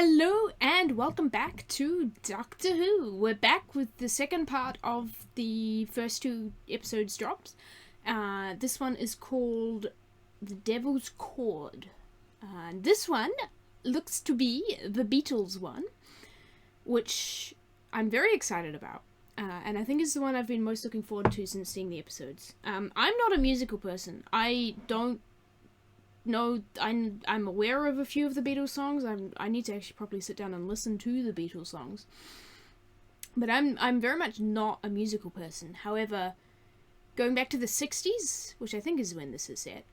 Hello and welcome back to Doctor Who. We're back with the second part of the first two episodes drops. This one is called The Devil's Chord. This one looks to be the Beatles one, which I'm very excited about. And I think it's the one I've been most looking forward to since seeing the episodes. I'm not a musical person. I'm aware of a few of the Beatles songs. I need to actually properly sit down and listen to the Beatles songs. But I'm very much not a musical person. However, going back to the 60s, which I think is when this is set,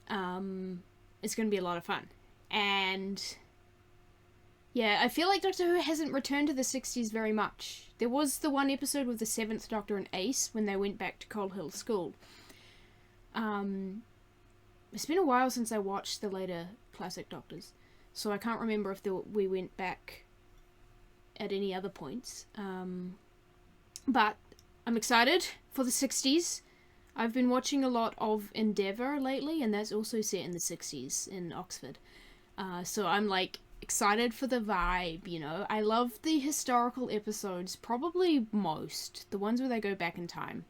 it's going to be a lot of fun. And yeah, I feel like Doctor Who hasn't returned to the 60s very much. There was the one episode with the 7th Doctor and Ace when they went back to Coal Hill School. It's been a while since I watched the later classic Doctors, so I can't remember if we went back at any other points. But I'm excited for the 60s. I've been watching a lot of Endeavour lately, and that's also set in the 60s in Oxford. So I'm like excited for the vibe, you know. I love the historical episodes, probably most. The ones where they go back in time.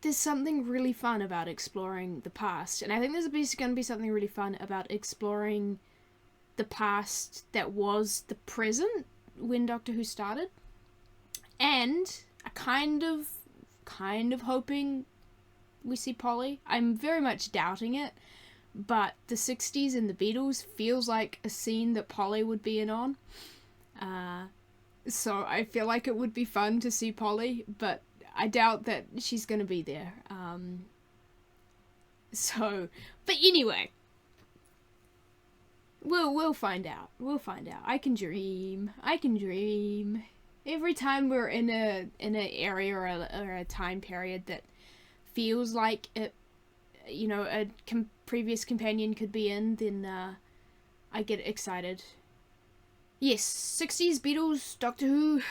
There's something really fun about exploring the past, and I think there's going to be something really fun about exploring the past that was the present when Doctor Who started. And I kind of hoping we see Polly. I'm very much doubting it, but the 60s and the Beatles feels like a scene that Polly would be in on. So I feel like it would be fun to see Polly, but I doubt that she's gonna be there. But anyway, we'll find out. We'll find out. I can dream. Every time we're in an area or a time period that feels like it, you know, a previous companion could be in, then I get excited. Yes, 60s Beatles, Doctor Who.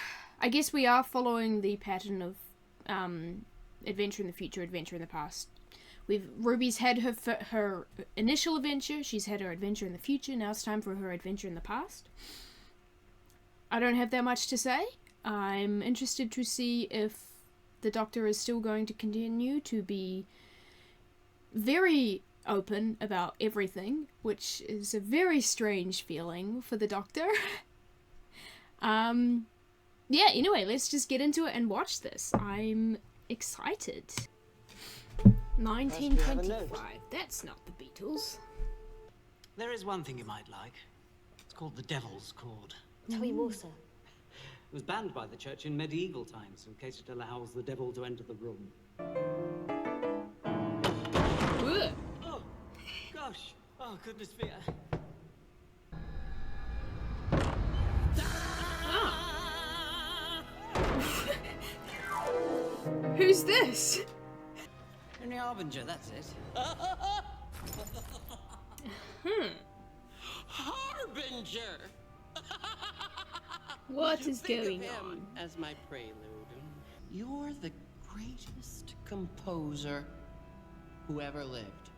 I guess we are following the pattern of adventure in the future, adventure in the past. Ruby's had her initial adventure, she's had her adventure in the future, now it's time for her adventure in the past. I don't have that much to say. I'm interested to see if the Doctor is still going to continue to be very open about everything, which is a very strange feeling for the Doctor. Yeah, anyway, let's just get into it and watch this. I'm excited. 1925. That's not the Beatles. There is one thing you might like. It's called the Devil's Chord. Tell me more, sir. It was banned by the church in medieval times in case it allows the devil to enter the room. Ugh. Oh, gosh. Oh, goodness me. Who's this? Henry Harbinger, that's it. Harbinger! What is Think going of him on? as my prelude. You're the greatest composer who ever lived.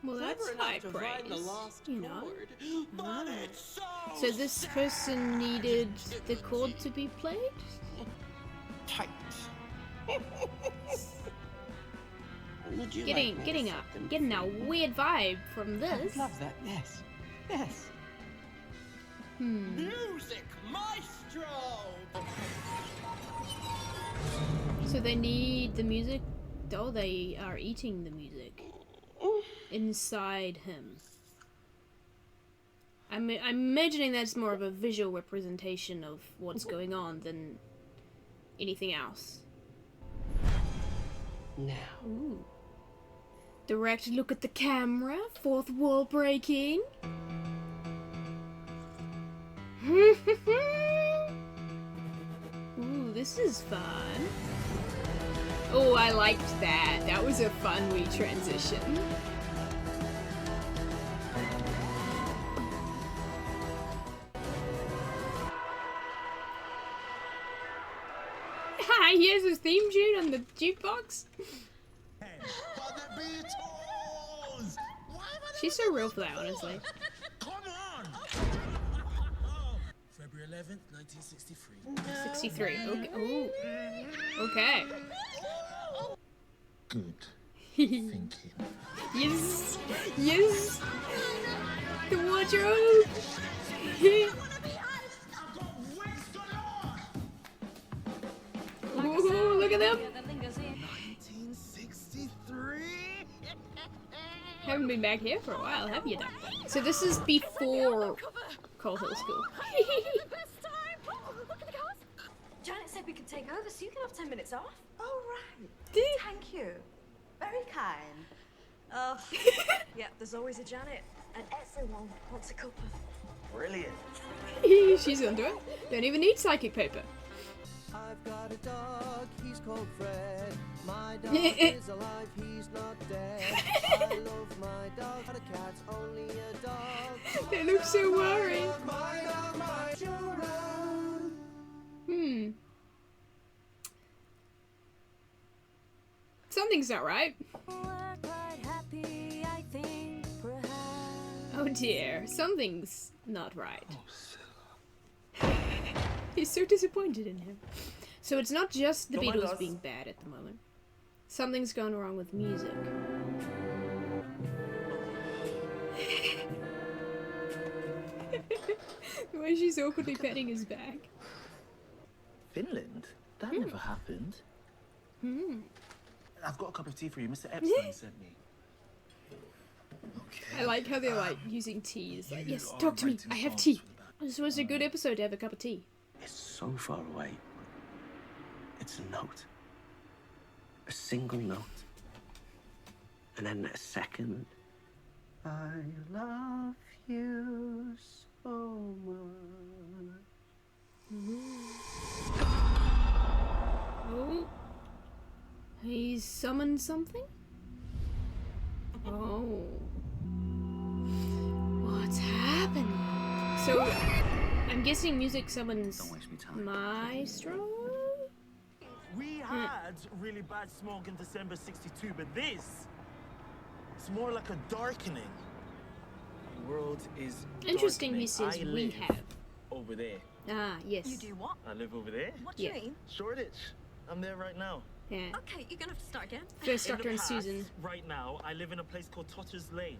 Well, that's Clever high enough to find the praise, lost you know. chord, but it's So this person needed the chord to be played? tight. Would you Getting like me to set them a free? weird vibe from I would this. love that, yes. Yes. Music maestro! So they need the music. Oh, they are eating the music inside him. I'm imagining that's more of a visual representation of what's going on than anything else. Now. Ooh. Direct look at the camera. Fourth wall breaking. Ooh, this is fun. Oh, I liked that. That was a fun wee transition. Hi, here's his theme tune on the jukebox. Beatles! She's so real for that, honestly. Come on! 11th, 1963. 63. Okay. Ooh. Okay. Good thinking. Yes. Yes. The wardrobe. Ooh, look at them. 1963? Haven't been back here for a while, have you, Doctor? So this is before Cold Hill School. Janet said we could take over, so you can have 10 minutes off. Oh, right. Did Thank you. Very kind. Oh, yeah, there's always a Janet. And everyone wants a cuppa. Brilliant. She's onto it. Don't even need psychic paper. I've got a dog, he's called Fred. My dog is alive, he's not dead. I love my dog, not a cat, only a dog. They look so worried. My dog, my children. Something's not right. Oh dear, something's not right. He's so disappointed in him. So it's not just the Beatles being bad at the moment. Something's gone wrong with music. The way she's awkwardly petting his back. Finland? That never happened. I've got a cup of tea for you. Mr. Epstein sent me. Okay. I like how they're like using tea. It's like, yes, talk to me. I have tea. This was a good episode to have a cup of tea. It's so far away. It's a note. A single note. And then a second. I love you so much. Oh. He's summoned something? Oh. What's happening? So, I'm guessing music summons Don't waste me time. Maestro? We had really bad smog in December '62, but this, it's more like a darkening. The world is Interesting he darkening. says I we live have. over there. Ah, yes. You do what? I live over there. What do Yeah. you mean? Shoreditch. I'm there right now. Yeah. Okay, you're gonna have to start again. First In the Doctor and past, Susan. Right now, I live in a place called Totter's Lane.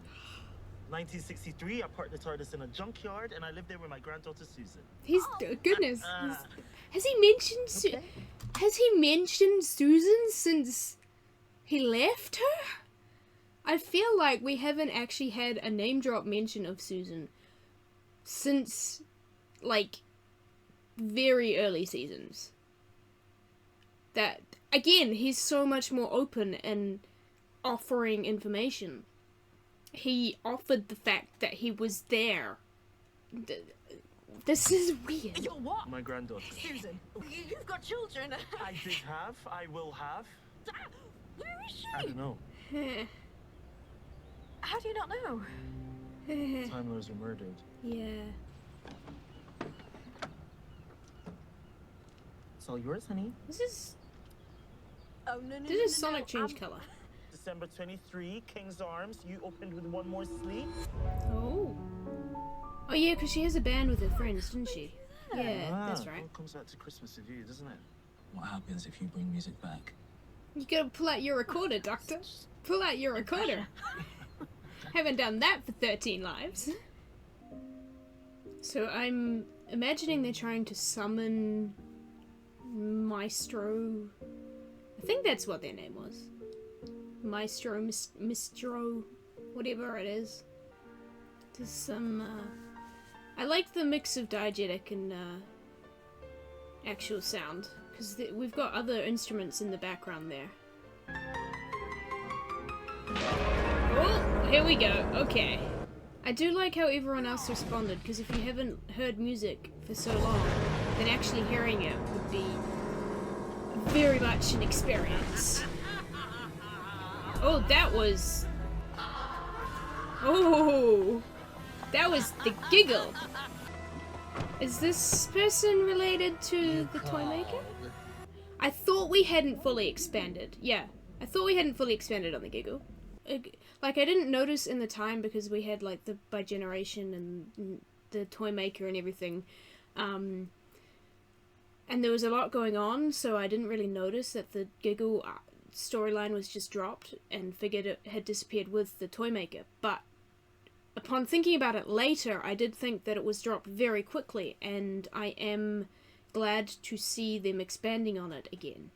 1963, I parked the TARDIS in a junkyard, and I lived there with my granddaughter Susan. He's goodness. Has he mentioned has he mentioned Susan since he left her? I feel like we haven't actually had a name drop mention of Susan since like very early seasons. That again, he's so much more open and offering information. He offered the fact that he was there. This is weird. You're what? My granddaughter. Susan, you've got children. I did have, I will have. Where is she? I don't know. How do you not know? Time Lords were murdered. Yeah. It's all yours, honey. This is Oh no no. did his Sonic change color? December 23, King's Arms. You opened with one more sleep. Oh. Oh yeah, because she has a band with her friends, didn't she? Yeah, that's right. All comes out to Christmas with you, doesn't it? What happens if you bring music back? You gotta pull out your recorder, Doctor. Pull out your recorder. Haven't done that for 13 lives. So I'm imagining they're trying to summon Maestro. I think that's what their name was. Maestro, Mistro, whatever it is. There's some, I like the mix of diegetic and, actual sound. Because we've got other instruments in the background there. Oh, here we go. Okay. I do like how everyone else responded, because if you haven't heard music for so long, then actually hearing it would be very much an experience. Oh, that was... Oh! That was the giggle! Is this person related to the toy maker? I thought we hadn't fully expanded. Yeah, I thought we hadn't fully expanded on the giggle. Like, I didn't notice in the time because we had, like, the by generation and the toy maker and everything. And there was a lot going on, so I didn't really notice that the Giggle storyline was just dropped and figured it had disappeared with the Toymaker. But upon thinking about it later, I did think that it was dropped very quickly, and I am glad to see them expanding on it again.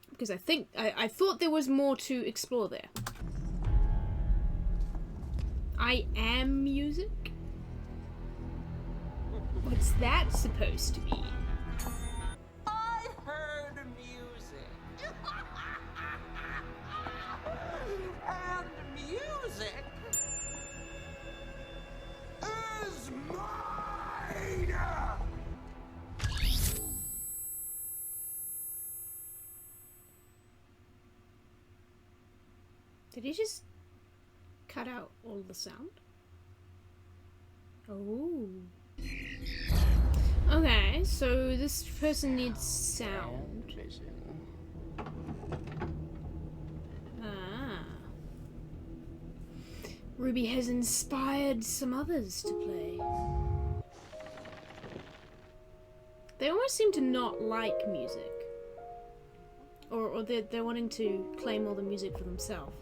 Because I thought there was more to explore there. I am music? What's that supposed to be? I heard music. And music is mine! Did he just cut out all the sound? Oh. Okay, so this person needs sound. Ah. Ruby has inspired some others to play. They almost seem to not like music. Or they're wanting to claim all the music for themselves.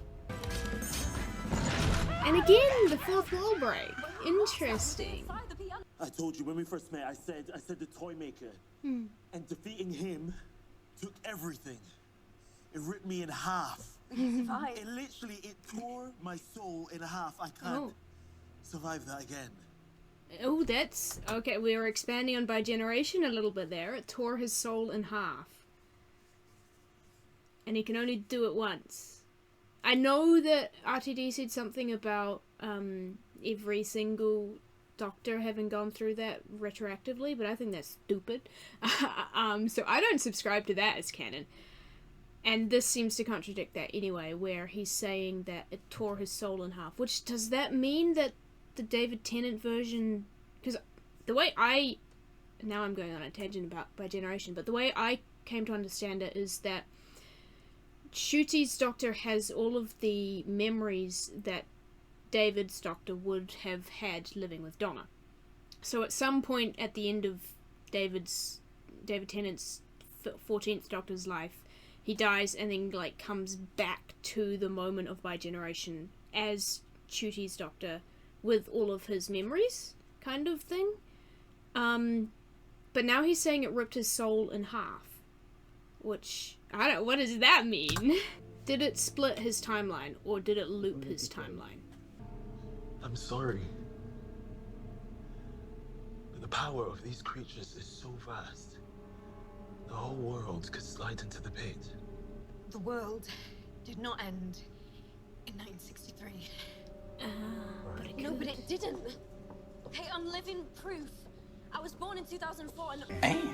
And again, the fourth wall break. Interesting. I told you when we first met, I said the Toymaker. And defeating him took everything. It ripped me in half. It literally, it tore my soul in half. I can't survive that again. Oh, that's... Okay, we were expanding on by generation a little bit there. It tore his soul in half. And he can only do it once. I know that RTD said something about every single Doctor having gone through that retroactively, but I think that's stupid. So I don't subscribe to that as canon. And this seems to contradict that anyway, where he's saying that it tore his soul in half. Which, does that mean that the David Tennant version... Because the way I... Now I'm going on a tangent about by generation, but the way I came to understand it is that Ncuti's Doctor has all of the memories that David's Doctor would have had living with Donna. So at some point at the end of David Tennant's 14th Doctor's life, he dies and then like comes back to the moment of Bi-Generation as Ncuti's Doctor with all of his memories, kind of thing. But now he's saying it ripped his soul in half. Which, I don't... What does that mean? Did it split his timeline, or did it loop his timeline? I'm sorry. But the power of these creatures is so vast. The whole world could slide into the pit. The world did not end in 1963. But it No, could. but it didn't. Okay, I'm living proof. I was born in 2004 and... And?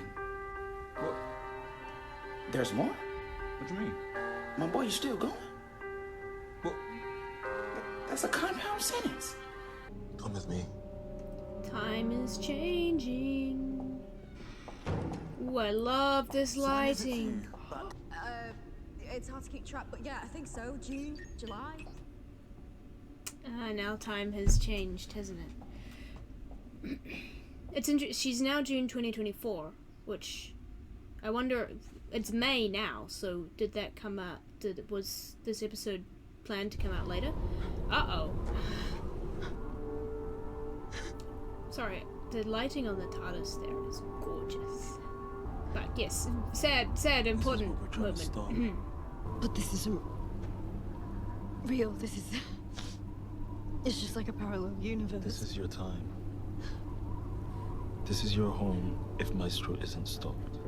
What? There's more? What do you mean? My boy, you still going? What? That's a compound sentence. Come with me. Time is changing. Ooh, I love this lighting. It's hard to keep track, but yeah, I think so. June, July. Now time has changed, hasn't it? She's now June 2024, which I wonder. It's May now, so did that come out? Was this episode planned to come out later? Uh-oh. Sorry, the lighting on the TARDIS there is gorgeous. But yes, sad, important moment. But this isn't real. This is... It's just like a parallel universe. This is your time. This is your home if Maestro isn't stopped.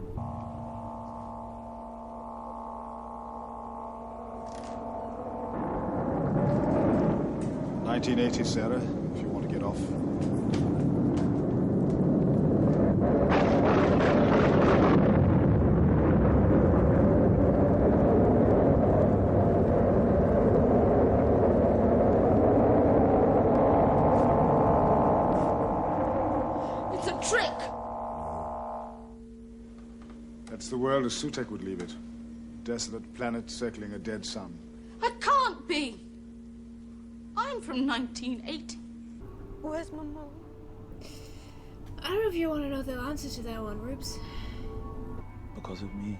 $19.80, Sarah, if you want to get off. It's a trick! That's the world as Sutek would leave it. Desolate planet circling a dead sun. It can't be! I'm from 1980. Where's my mum? I don't know if of you want to know the answer to that one, Rubes. Because of me.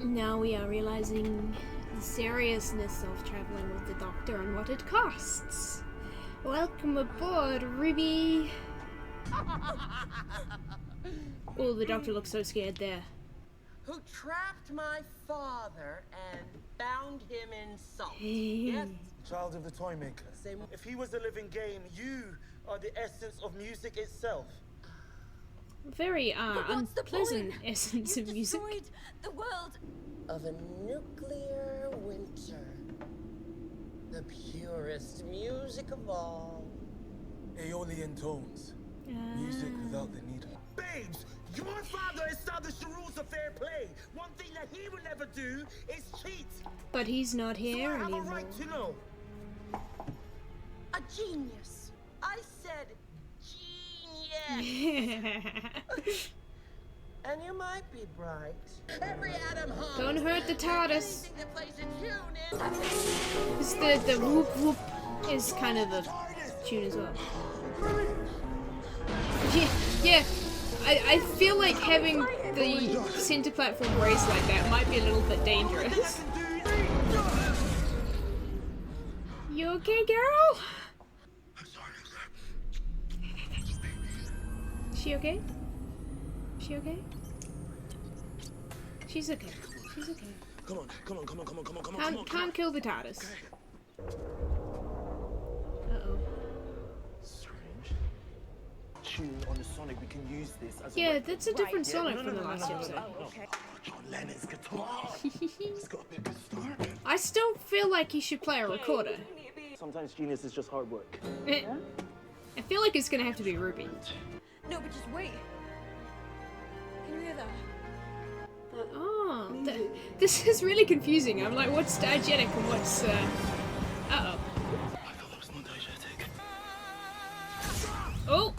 Now we are realizing the seriousness of traveling with the Doctor and what it costs. Welcome aboard, Ruby. Oh, the Doctor looks so scared there. Who trapped my father and bound him in salt. Hey. Yes? Child of the toy maker. Same. If he was a living game, you are the essence of music itself. Very What's the unpleasant point? essence You've of music. destroyed the world. Of a nuclear winter. The purest music of all. Aeolian tones. Music without the needle. Babes, your father established the rules of fair play. One thing that he would never do is cheat. But he's not here So I have anymore. a right to know. A genius. I said genius. And you might be bright. Every atom hums. Don't hurt the TARDIS. Anything that plays a tune is... Because the whoop whoop is kind of the tune as well. Yeah. I feel like having the center platform raised like that might be a little bit dangerous. You okay, girl? She okay? She okay? She's okay. She's okay. Come on. Can't kill the TARDIS. Uh-oh. Strange. Tune on the Sonic, we can use this as Yeah, that's a different Sonic from the last no. episode. John Lennon's guitar. It's got a bit of a start. I still feel like he should play a recorder. Sometimes genius is just hard work. I feel like it's gonna have to be Ruby. No, but just wait. Can you hear that? Oh, this is really confusing. I'm like, what's diegetic and what's, uh-oh. I thought that was not diegetic. Oh!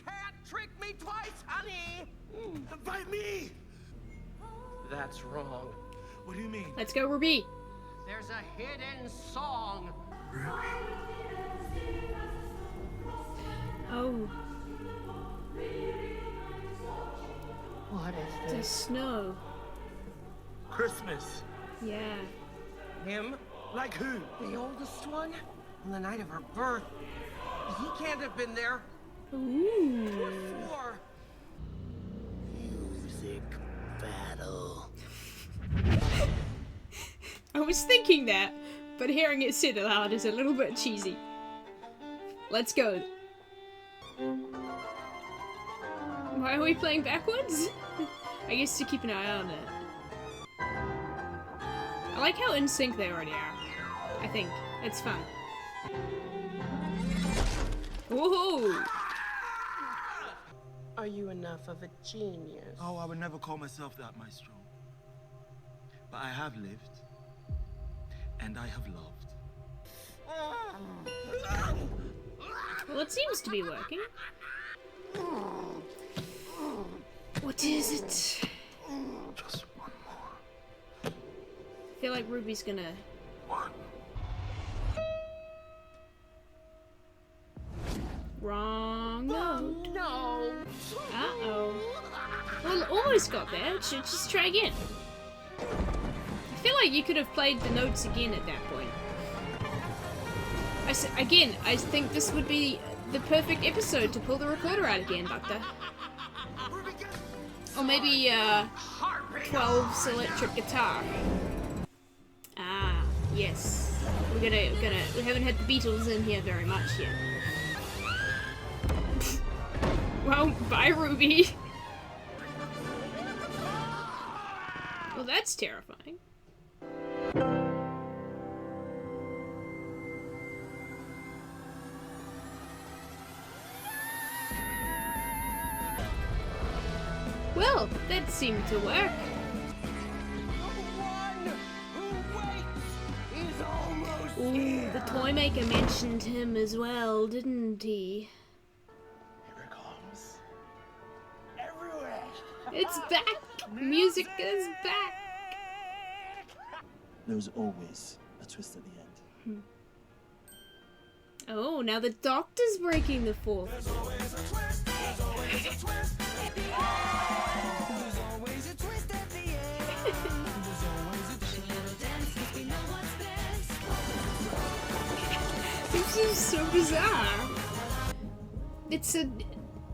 Can't trick me twice, honey. By me! That's wrong. What do you mean? Let's go, Ruby. There's a hidden song. Oh, What is the this? snow. Christmas. Yeah. Him? Like who? The oldest one? On the night of her birth. He can't have been there. Ooh. For Music battle. I was thinking that, but hearing it said aloud is a little bit cheesy. Let's go. Why are we playing backwards? I guess to keep an eye on it. I like how in sync they already are. I think. It's fun. Whoa! Are you enough of a genius? Oh, I would never call myself that, Maestro. But I have lived. And I have loved. Well, it seems to be working. What is it? Just one more. I feel like Ruby's gonna... One. Wrong note. No. Uh-oh. Well, almost got there. Should just try again. I feel like you could have played the notes again at that point. Again, I think this would be the perfect episode to pull the recorder out again, Doctor. Or maybe, 12's electric guitar. Ah, yes. We haven't had the Beatles in here very much yet. Well, bye, Ruby. Well, that's terrifying. Well, that seemed to work. Ooh, the toy maker mentioned him as well, didn't he? Here it comes. Everywhere. It's back! Music is back! There's always a twist at the end. Oh, now the Doctor's breaking the fourth. This is so bizarre. It's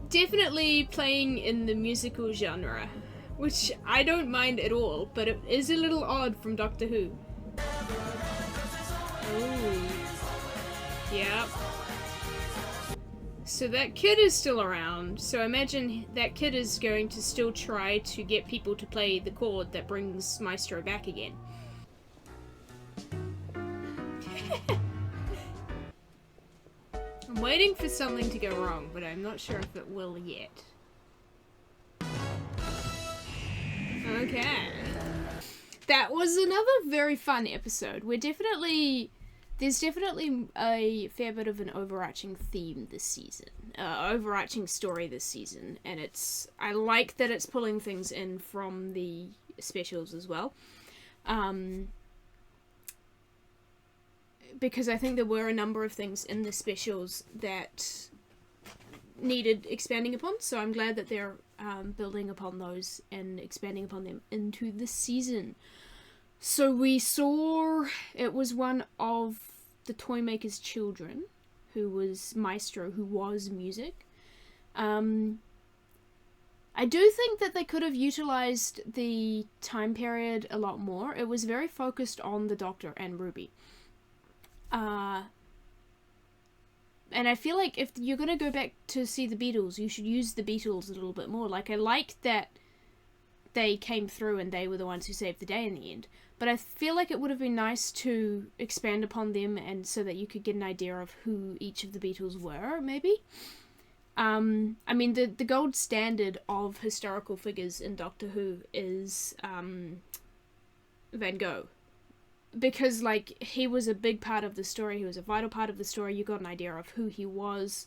definitely playing in the musical genre, which I don't mind at all, but it is a little odd from Doctor Who. Oh. Yep. So that kid is still around, so I imagine that kid is going to still try to get people to play the chord that brings Maestro back again. I'm waiting for something to go wrong, but I'm not sure if it will yet. Okay. That was another very fun episode. There's definitely a fair bit of an overarching theme this season. Overarching story this season. And I like that it's pulling things in from the specials as well. Because I think there were a number of things in the specials that needed expanding upon, so I'm glad that they're building upon those and expanding upon them into this season. So we saw it was one of the Toymaker's children, who was Maestro, who was music. I do think that they could have utilized the time period a lot more. It was very focused on the Doctor and Ruby. And I feel like if you're gonna go back to see the Beatles, you should use the Beatles a little bit more. Like, I like that they came through and they were the ones who saved the day in the end. But I feel like it would have been nice to expand upon them, and so that you could get an idea of who each of the Beatles were, maybe. I mean, the gold standard of historical figures in Doctor Who is Van Gogh. Because, like, he was a big part of the story, he was a vital part of the story, you got an idea of who he was.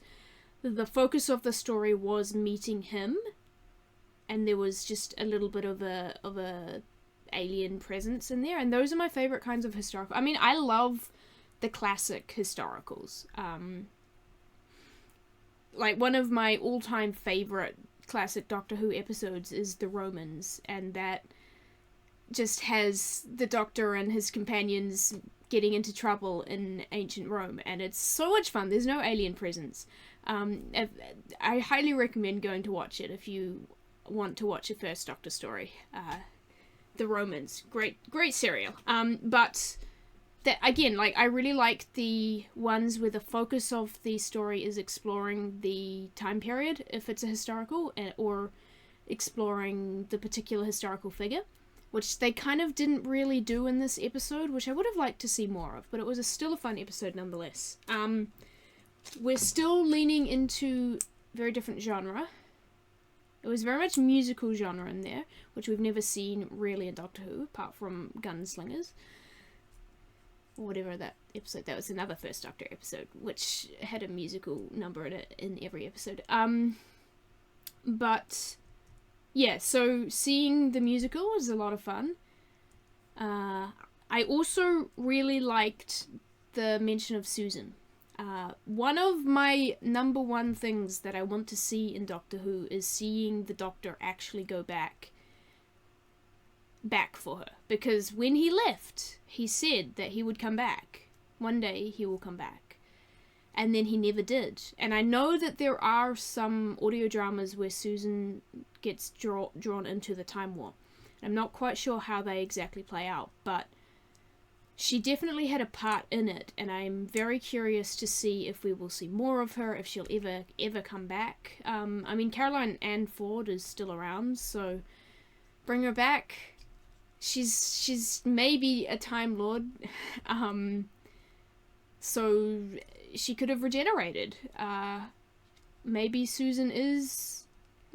The focus of the story was meeting him, and there was just a little bit of a alien presence in there, and those are my favourite kinds of historical... I mean, I love the classic historicals. Like, one of my all-time favourite classic Doctor Who episodes is The Romans, and that just has the Doctor and his companions getting into trouble in ancient Rome, and it's so much fun. There's no alien presence. I highly recommend going to watch it if you want to watch a first Doctor story. The Romans, great serial. But that, again, like, I really like the ones where the focus of the story is exploring the time period, if it's a historical, or exploring the particular historical figure, which they kind of didn't really do in this episode, which I would have liked to see more of, but it was still a fun episode nonetheless. We're still leaning into very different genre. It was very much musical genre in there, which we've never seen really in Doctor Who, apart from Gunslingers. Or whatever that episode, that was another First Doctor episode, which had a musical number in it in every episode. But yeah, so seeing the musical was a lot of fun. I also really liked the mention of Susan. One of my number one things that I want to see in Doctor Who is seeing the Doctor actually go back for her. Because when he left, he said that he would come back. One day he will come back. And then he never did. And I know that there are some audio dramas where Susan gets drawn into the Time War. I'm not quite sure how they exactly play out, but she definitely had a part in it, and I'm very curious to see if we will see more of her, if she'll ever come back. I mean, Caroline Ann Ford is still around, so bring her back. She's maybe a Time Lord, so she could have regenerated. Maybe Susan is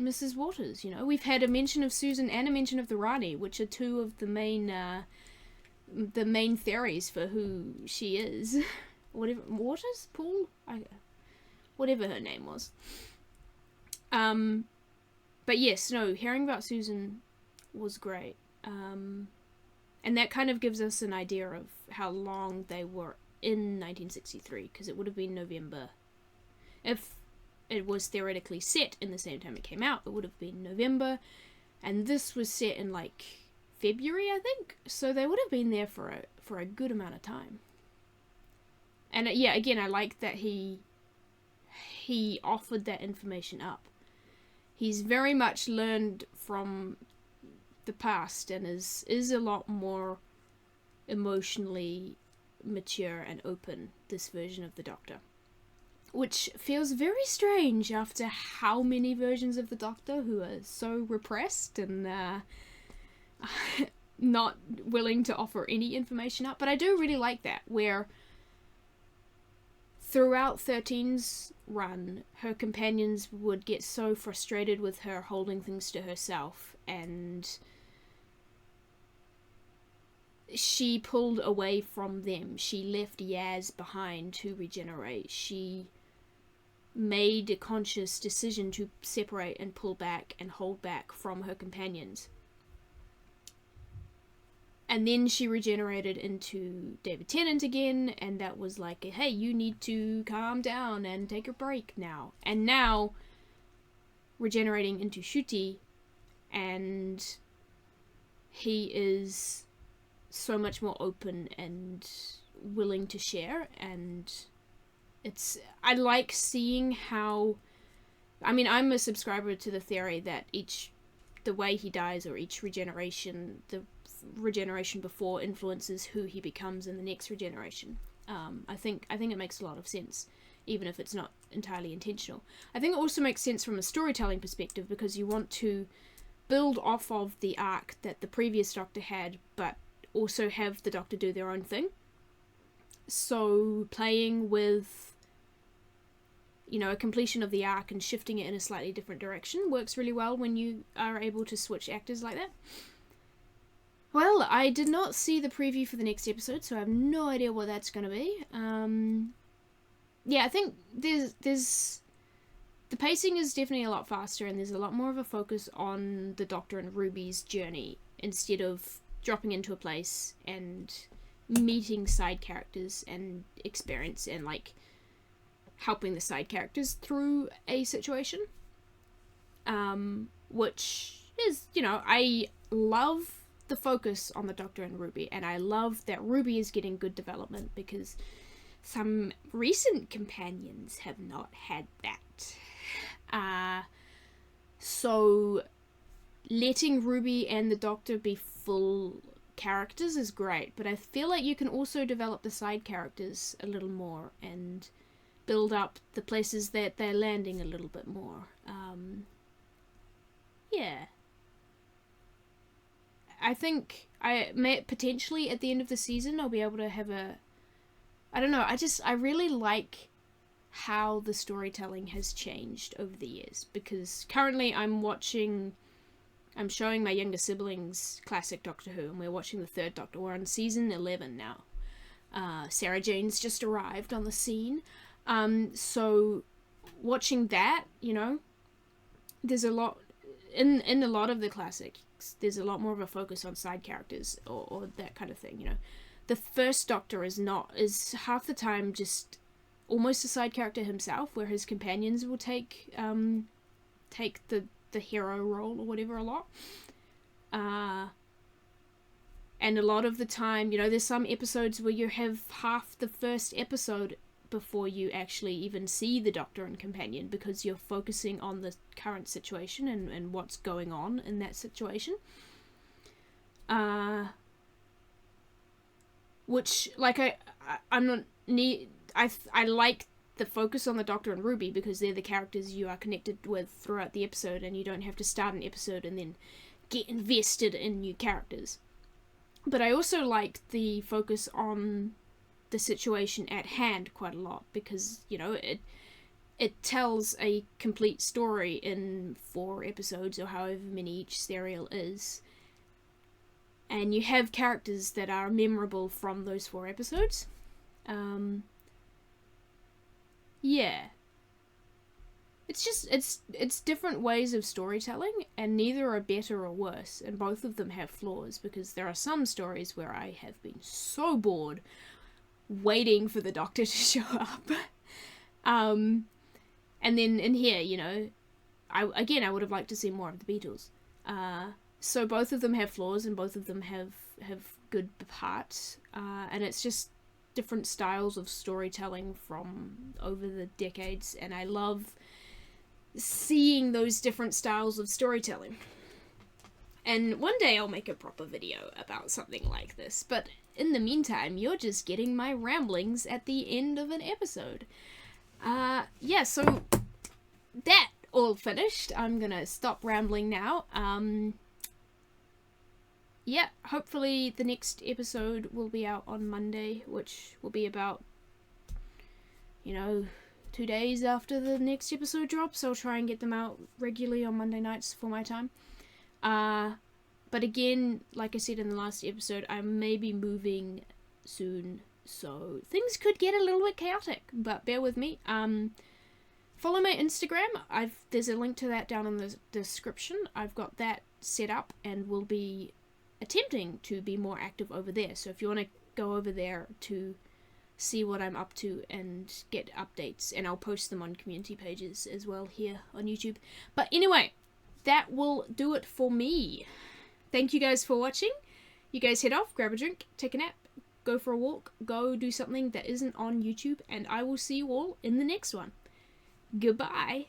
Mrs. Waters, you know? We've had a mention of Susan and a mention of the Rani, which are two of the main theories for who she is. Whatever, Waters? Paul? Whatever her name was. But yes, no, hearing about Susan was great. And that kind of gives us an idea of how long they were in 1963, because it would have been November. If it was theoretically set in the same time it came out, it would have been November, and this was set in like February, I think, so they would have been there for a good amount of time. And yeah, again, I like that he offered that information up. He's very much learned from the past and is a lot more emotionally mature and open, this version of the Doctor. Which feels very strange after how many versions of the Doctor who are so repressed and not willing to offer any information up. But I do really like that, where throughout 13's run, her companions would get so frustrated with her holding things to herself, and she pulled away from them. She left Yaz behind to regenerate. She made a conscious decision to separate and pull back and hold back from her companions. And then she regenerated into David Tennant again, and that was like, hey, you need to calm down and take a break now. And now, regenerating into Ncuti, and he is so much more open and willing to share, and I like seeing how, I mean, I'm a subscriber to the theory that the way he dies, or each regeneration, the regeneration before influences who he becomes in the next regeneration. I think it makes a lot of sense, even if it's not entirely intentional. I think it also makes sense from a storytelling perspective, because you want to build off of the arc that the previous Doctor had, but also have the Doctor do their own thing. So playing with, a completion of the arc and shifting it in a slightly different direction works really well when you are able to switch actors like that. Well, I did not see the preview for the next episode, so I have no idea what that's going to be. Yeah, I think there's the pacing is definitely a lot faster, and there's a lot more of a focus on the Doctor and Ruby's journey, instead of dropping into a place and meeting side characters and experience and like helping the side characters through a situation. Which is, I love the focus on the Doctor and Ruby, and I love that Ruby is getting good development, because some recent companions have not had that. So letting Ruby and the Doctor be full characters is great, but I feel like you can also develop the side characters a little more and build up the places that they're landing a little bit more. Yeah. I think I may potentially at the end of the season I'll be able to have I don't know, I really like how the storytelling has changed over the years, because currently I'm showing my younger siblings classic Doctor Who, and we're watching the third Doctor. We're on season 11 now. Sarah Jane's just arrived on the scene. So watching that, there's a lot in a lot of the classics, there's a lot more of a focus on side characters or that kind of thing. The first Doctor is half the time just almost a side character himself, where his companions will take the hero role or whatever a lot. And a lot of the time, there's some episodes where you have half the first episode before you actually even see the Doctor and companion, because you're focusing on the current situation and what's going on in that situation. Which, like, I like the focus on the Doctor and Ruby, because they're the characters you are connected with throughout the episode, and you don't have to start an episode and then get invested in new characters. But I also like the focus on the situation at hand quite a lot, because it tells a complete story in 4 episodes or however many each serial is, and you have characters that are memorable from those 4 episodes. Yeah, it's different ways of storytelling, and neither are better or worse, and both of them have flaws, because there are some stories where I have been so bored waiting for the Doctor to show up. And then in here, you know, I would have liked to see more of the Beatles. So both of them have flaws and both of them have good parts. And it's just different styles of storytelling from over the decades, and I love seeing those different styles of storytelling. And one day I'll make a proper video about something like this, but in the meantime, you're just getting my ramblings at the end of an episode. Yeah, so that all finished. I'm gonna stop rambling now. Yeah, hopefully the next episode will be out on Monday, which will be about, you know, 2 days after the next episode drops. I'll try and get them out regularly on Monday nights for my time. But again, like I said in the last episode, I may be moving soon, so things could get a little bit chaotic, but bear with me. Follow my Instagram. There's a link to that down in the description. I've got that set up and will be attempting to be more active over there. So if you want to go over there to see what I'm up to and get updates, and I'll post them on community pages as well here on YouTube. But anyway, that will do it for me. Thank you guys for watching. You guys head off, grab a drink, take a nap, go for a walk, go do something that isn't on YouTube, and I will see you all in the next one. Goodbye.